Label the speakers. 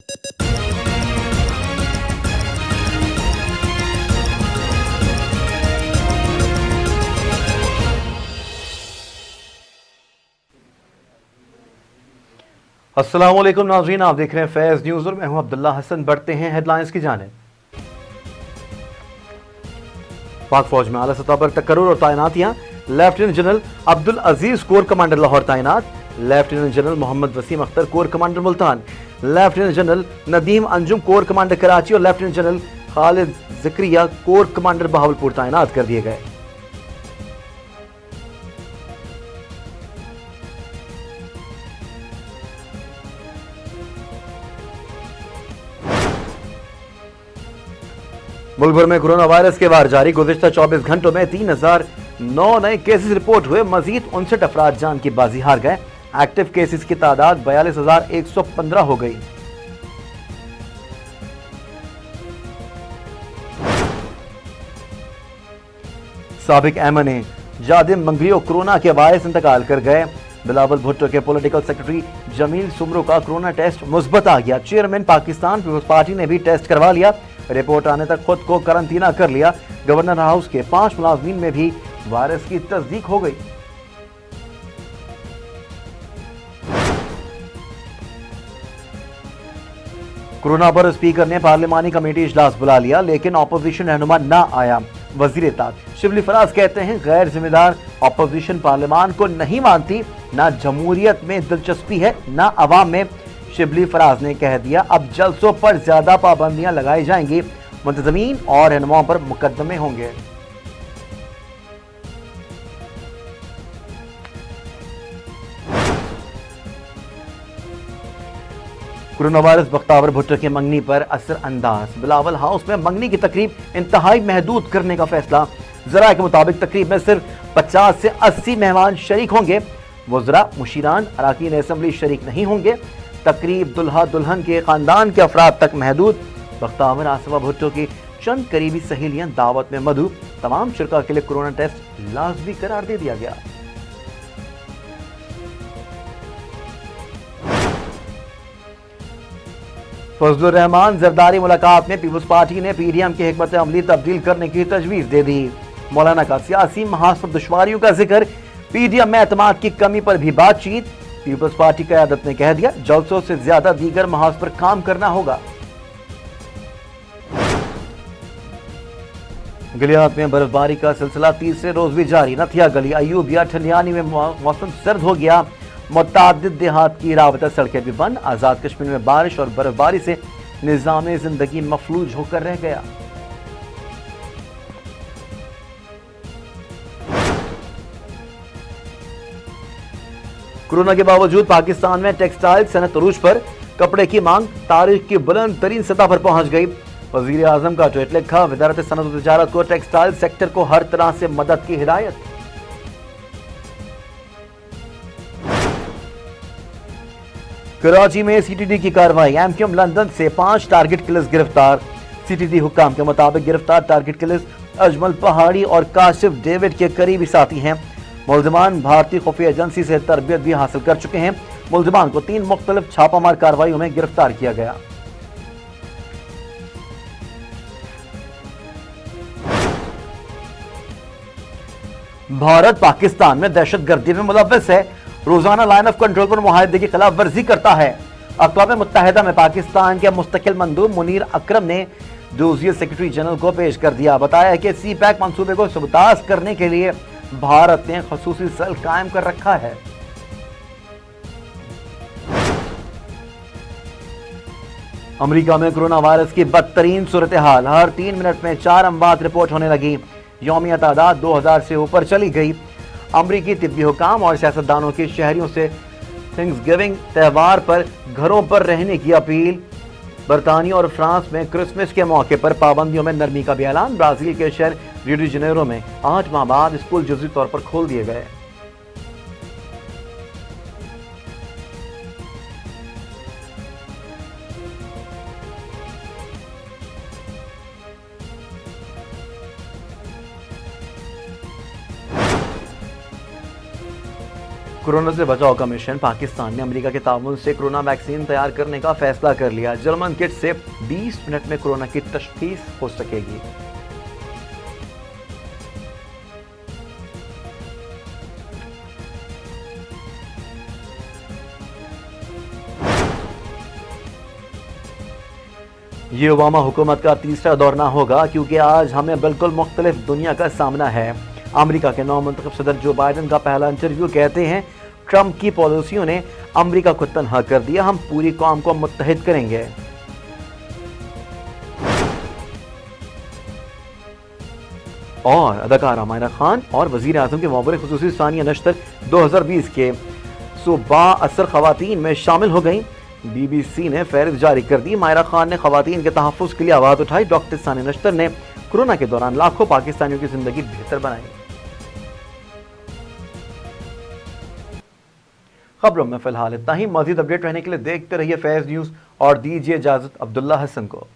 Speaker 1: अस्सलाम वालेकुम नाज़रीन, आप देख रहे हैं फैज़ न्यूज़ और मैं हूं अब्दुल्ला हसन। बढ़ते हैं हेडलाइंस की जानिब। पाक फौज में आला सतह पर तकर्रुर और तैनातियां। Lieutenant general Abdul Aziz corps commander Lahore तैनात। Lieutenant general Mohammad Waseem Akhtar corps commander Multan. Lieutenant general Nadeem Anjum corps commander Karachi और lieutenant general Khalid Zakaria corps commander Bahawalpur तैनात कर दिए गए। मुल्क भर में कोरोना वायरस के वार जारी। गुज़िश्ता 24 घंटों में 3009 नए केसेस रिपोर्ट हुए। मजीद 59 अफराद जान की बाजी हार गए। एक्टिव केसेस की तादाद 42,115 हो गई। साबिक एमएनए जादिम मंगरियो कोरोना के वायरस इंतकाल कर गए। बिलावल भुट्टो के पॉलिटिकल सेक्रेटरी जमील सुमरो का कोरोना टेस्ट मुस्बत आ गया। चेयरमैन पाकिस्तान पीपल्स पार्टी ने भी टेस्ट करवा लिया। रिपोर्ट आने तक खुद को करंतना कर लिया। गवर्नर हाउस के 5 मुलाजमीन में भी वायरस की तस्दीक हो गई। कोरोना पर स्पीकर ने पार्लिमानी कमेटी इजलास बुला लिया, लेकिन अपोजिशन रहनुमा ना आया। वजीर इत्तेहाद शिबली फराज कहते हैं गैर जिम्मेदार अपोजिशन पार्लिमान को नहीं मानती, ना जमहूरियत में दिलचस्पी है ना अवाम में। शिबली फराज ने कह दिया अब जलसों पर ज्यादा पाबंदियां लगाई जाएंगी, मुंतजमीन और रहनुमाओं पर मुकदमे होंगे। कोरोना वायरस बख्तावर भुट्टो के मंगनी पर असर अंदाज। बिलावल हाउस में मंगनी की तकरीब इंतहाई महदूद करने का फैसला। जरा के मुताबिक तकरीब में सिर्फ 50 से 80 मेहमान शरीक होंगे। वज़रा, मुशीरान, अराकीन असम्बली शरीक नहीं होंगे। तकरीब दुल्हा दुल्हन के खानदान के अफराद तक महदूद। बख्तावर आसिफा भुट्टो की चंद करीबी सहेलियां दावत में मधु। तमाम शुरा के लिए कोरोना टेस्ट लाजमी करार दे दिया गया। फजलुर रहमान जरदारी मुलाकात में पीपल्स पार्टी ने पीडीएम की हिकमत अमली तब्दील करने की तजवीज दे दी। मौलाना का सियासी महाज पर दुश्वारियों का जिक्र। पीडीएम में एतमाद की कमी पर भी बातचीत। पीपल्स पार्टी क़यादत ने कह दिया जलसों से ज्यादा दीगर महाज पर काम करना होगा। गलियात में बर्फबारी का सिलसिला तीसरे रोज भी जारी। नथिया गली, अयूबिया, ठंडियानी में मौसम सर्द हो गया। मुतादिद देहात की रावता सड़कें भी बंद। आजाद कश्मीर में बारिश और बर्फबारी से निजाम जिंदगी मफलूज होकर रह गया। कोरोना के बावजूद पाकिस्तान में टेक्सटाइल सनत अरूज पर। कपड़े की मांग तारीख की बुलंद तरीन सतह पर पहुंच गई। वजीर आजम का ट्वीट लिखा, वजारत सनत और तिजारत को टेक्सटाइल सेक्टर को हर तरह से मदद की हिदायत। कराची में सीटीडी की कार्रवाई। एमक्यूएम लंदन से 5 टारगेट किलर्स गिरफ्तार। सीटीडी हुक्काम के मुताबिक गिरफ्तार टारगेट किलर्स अजमल पहाड़ी और काशिफ डेविड के करीबी साथी हैं। मुल्जिमान भारतीय खुफिया एजेंसी से तरबियत भी हासिल कर चुके हैं। मुल्जिमान को 3 मुख्तलिफ छापामार कार्रवाइयों में गिरफ्तार किया गया। भारत पाकिस्तान में दहशतगर्दी में मुलव्वस है। रोजाना लाइन ऑफ कंट्रोल पर मुआहदे की खिलाफ वर्जी करता है। अक़वाम मुत्तहिदा में पाकिस्तान के मुस्तकिल मंदूब मुनीर अकरम ने डोजियर सेक्रेटरी जनरल को पेश कर दिया। बताया कि सी पैक मंसूबे को सबताज करने के लिए भारत ने खसूसी सेल कायम कर रखा है। अमेरिका में कोरोना वायरस की बदतरीन सूरत हाल। हर 3 मिनट में 4 अमवात रिपोर्ट होने लगी। यौमिया तादाद 2000 से ऊपर चली गई। अमरीकी तिब्बी हुकाम और सियासतदानों की शहरियों से थैंक्सगिविंग त्यौहार पर घरों पर रहने की अपील। बरतानिया और फ्रांस में क्रिसमस के मौके पर पाबंदियों में नरमी का भी ऐलान। ब्राजील के शहर रियो डी जनेरो में 8 माह बाद स्कूल जुज़वी तौर पर खोल दिए गए। कोरोना से बचाव का मिशन। पाकिस्तान ने अमेरिका के ताउन से कोरोना वैक्सीन तैयार करने का फैसला कर लिया। जर्मन किट से 20 मिनट में कोरोना की तशखीस हो सकेगी। ये ओबामा हुकूमत का तीसरा दौर ना होगा, क्योंकि आज हमें बिल्कुल मुख्तलिफ दुनिया का सामना है। अमेरिका के नौ मुंतखब सदर जो बाइडन का पहला इंटरव्यू। कहते हैं ट्रंप की पॉलिसियों ने अमेरिका को तनहा कर दिया, हम पूरी कौम को मुत्तहिद करेंगे। और अदाकारा मायरा खान और वजीर आजम के मोहब्बत खुसूसी सानिया नश्तर 2020 के सुबह असर खवातीन में शामिल हो गई। BBC ने फहरिस्त जारी कर दी। मायरा खान ने खवातीन के तहफ़्फ़ुज़ के लिए आवाज़ उठाई। डॉक्टर सानिया नश्तर ने कोरोना के दौरान लाखों पाकिस्तानियों की जिंदगी बेहतर बनाई। खबरों में फिलहाल इतना ही। मज़ीद अपडेट रहने के लिए देखते रहिए फैज़ न्यूज़ और दीजिए इजाज़त अब्दुल्ला हसन को।